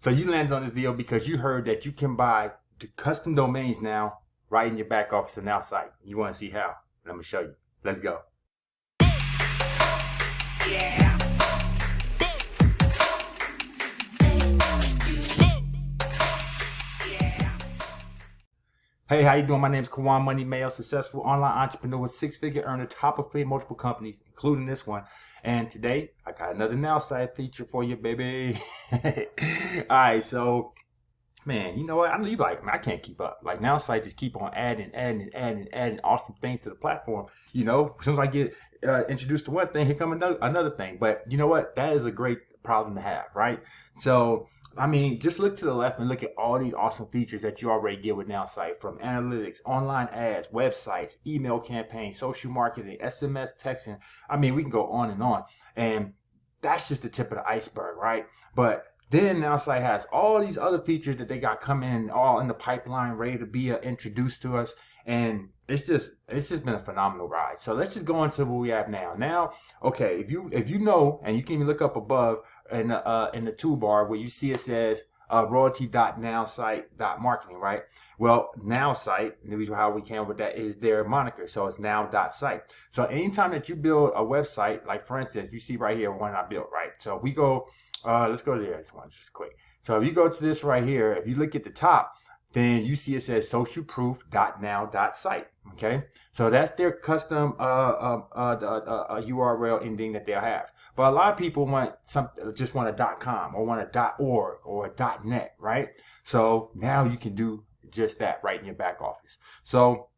So you landed on this video because you heard that you can buy the custom domains now right in your back office of Nowsite. You want to see how? Let me show you. Let's go. Yeah. Hey, how you doing? My name is Kawan Money Mayo, successful online entrepreneur with six-figure earner, top of multiple companies, including this one. And today, I got another Nowsite feature for you, baby. All right, so, man, you know what? I know you like, man, I can't keep up. Like, Nowsite just keep on adding awesome things to the platform. You know, as soon as I get introduced to one thing, here comes another thing. But you know what? That is a great problem to have, right? So, I mean, just look to the left and look at all these awesome features that you already get with Nowsite, from analytics, online ads, websites, email campaigns, social marketing, SMS, texting. I mean, we can go on. And that's just the tip of the iceberg, right? But then Nowsite has all these other features that they got coming all in the pipeline, ready to be introduced to us. And it's just been a phenomenal ride. So let's just go into what we have now. Now, okay, if you know, and you can even look up above in the toolbar where you see it says royalty.nowsite.marketing, right? Well, Nowsite, how we came up with that, is their moniker. So it's now.site. So anytime that you build a website, like for instance, you see right here one I built, right? So we go, let's go to this one just quick. So if you go to this right here, if you look at the top, then you see it says socialproof.now.site. Okay, so that's their custom URL ending that they'll have. But a lot of people just want a .com or want a .org or a .net, right? So now you can do just that right in your back office. So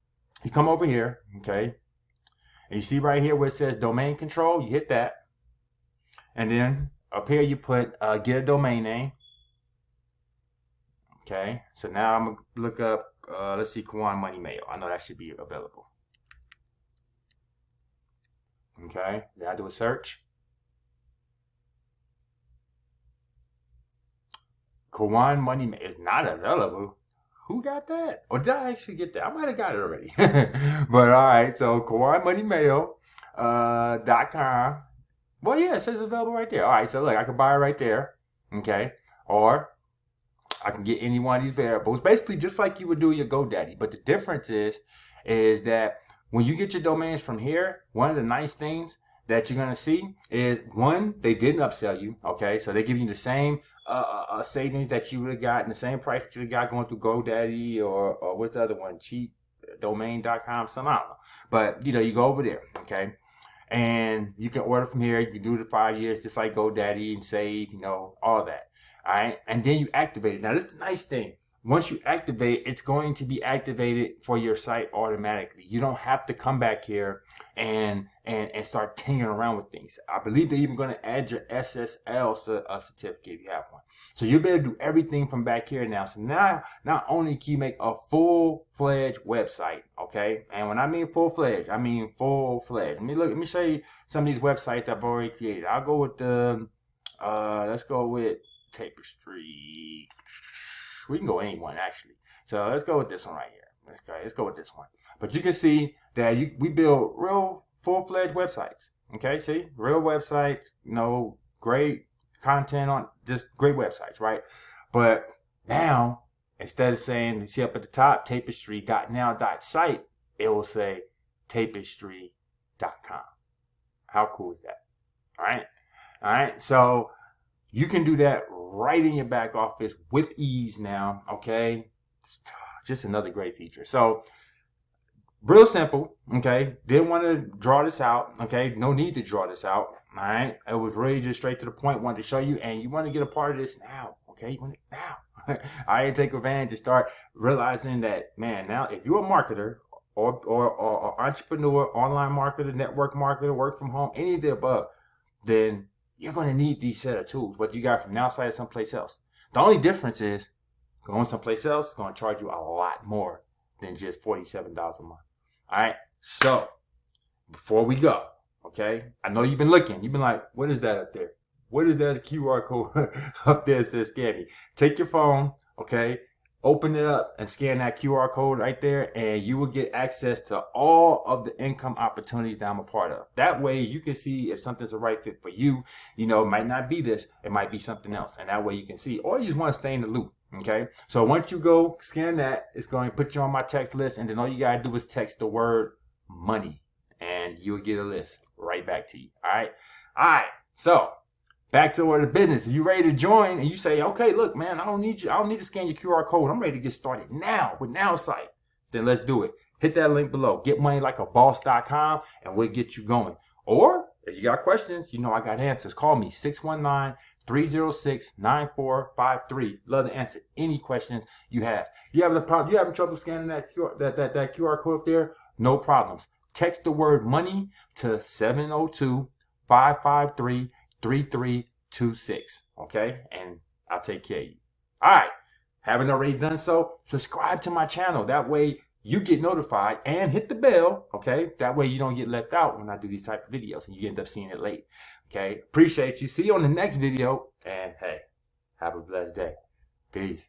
you come over here, okay, and you see right here where it says domain control. You hit that, and then up here you put get a domain name. Okay, so now I'm going to look up, let's see, Kawan Money Mayo. I know that should be available. Okay, then I do a search. Kawan Money Mayo is not available. Who got that? Or did I actually get that? I might have got it already. But all right, so Kawan Money Mayo, .com. Well, yeah, it says available right there. All right, so look, I can buy it right there. Okay, or I can get any one of these variables, basically just like you would do your GoDaddy. But the difference is that when you get your domains from here, one of the nice things that you're going to see is, one, they didn't upsell you. Okay, so they give you the same savings that you would have gotten, the same price that you would have got going through GoDaddy or what's the other one, cheapdomain.com, some, I don't know. But, you know, you go over there, okay, and you can order from here. You can do it for 5 years just like GoDaddy and save, you know, all that. All right, and then you activate it. Now, this is the nice thing. Once you activate, it's going to be activated for your site automatically. You don't have to come back here and start tingling around with things. I believe they're even going to add your SSL certificate if you have one. So you'll be able to do everything from back here now. So now, not only can you make a full-fledged website, okay? And when I mean full-fledged, I mean full-fledged. Let me show you some of these websites I've already created. I'll go with the, let's go with Tapestry. We can go anyone actually. So let's go with this one right here. Let's go with this one. But you can see that we build real full-fledged websites. Okay, see, real websites. You know, great content on just great websites, right? But now instead of saying, you see up at the top, tapestry.now.site, it will say tapestry.com. How cool is that? All right. So you can do that right in your back office with ease now, okay? Just another great feature. So, real simple, okay? Didn't want to draw this out, okay? No need to draw this out, all right? It was really just straight to the point, wanted to show you, and you want to get a part of this now, okay? You want it now. I didn't take advantage to start realizing that, man, now if you're a marketer or entrepreneur, online marketer, network marketer, work from home, any of the above, then you're going to need these set of tools, whether you got from Nowsite or someplace else. The only difference is going someplace else is going to charge you a lot more than just $47 a month. All right. So before we go, okay, I know you've been looking. You've been like, what is that up there? What is that QR code up there that says scan me? Take your phone, okay, Open it up and scan that QR code right there, and you will get access to all of the income opportunities that I'm a part of. That way you can see if something's a right fit for you. You know, it might not be this, it might be something else. And that way you can see, or you just want to stay in the loop. Okay. So once you go scan that, it's going to put you on my text list. And then all you got to do is text the word money and you'll get a list right back to you. All right. All right. So back to the business. If you're ready to join and you say, okay, look, man, I don't need to scan your QR code. I'm ready to get started now with Nowsite. Then let's do it. Hit that link below. GetMoneyLikeABoss.com and we'll get you going. Or if you got questions, you know I got answers. Call me 619-306-9453. Love to answer any questions you have. You having trouble scanning that QR code up there? No problems. Text the word money to 702-553-3326. Okay? And I'll take care of you. All right. Haven't already done so? Subscribe to my channel. That way you get notified, and hit the bell. Okay? That way you don't get left out when I do these type of videos and you end up seeing it late. Okay? Appreciate you. See you on the next video. And hey, have a blessed day. Peace.